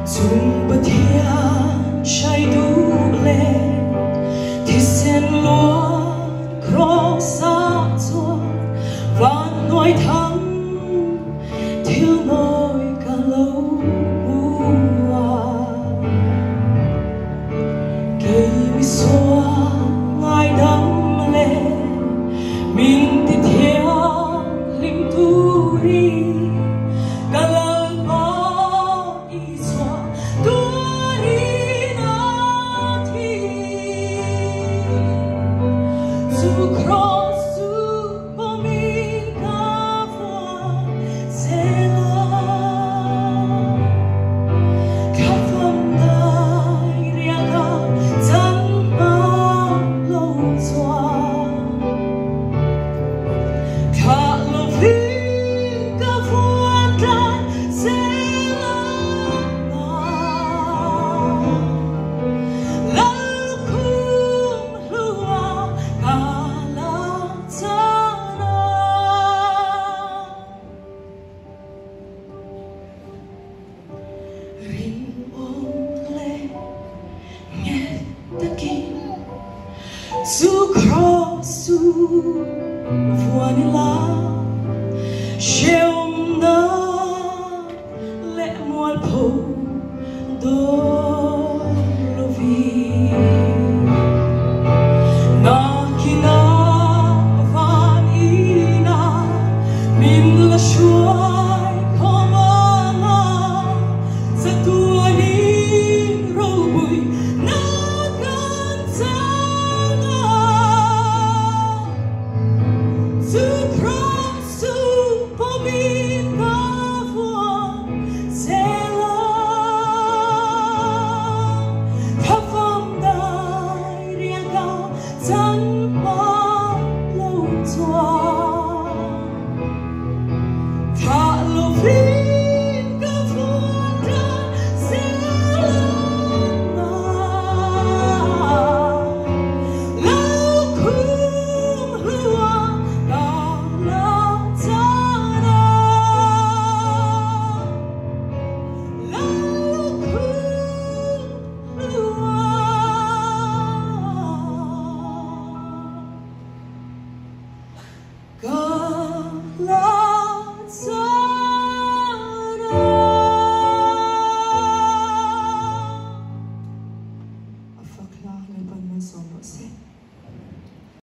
Dung bất thiên trái đủ lên thì sen luôn khóc xa ruột và nói thắng thiếu môi cả lâu cây mi xóa ngài đắm lên mình thì theo linh tu đi cả lời có ý xóa tua đi na thi dù khó dù bao mi cả vua sẽ là cả phẩm đại ria cả chẳng bao lâu xóa cả lâu vì cả vua đại sẽ Su crosu vanilla Sheum na le mual po do lovi Na kina van ina min la shuai komana sa tuanin robui na kansa God, love.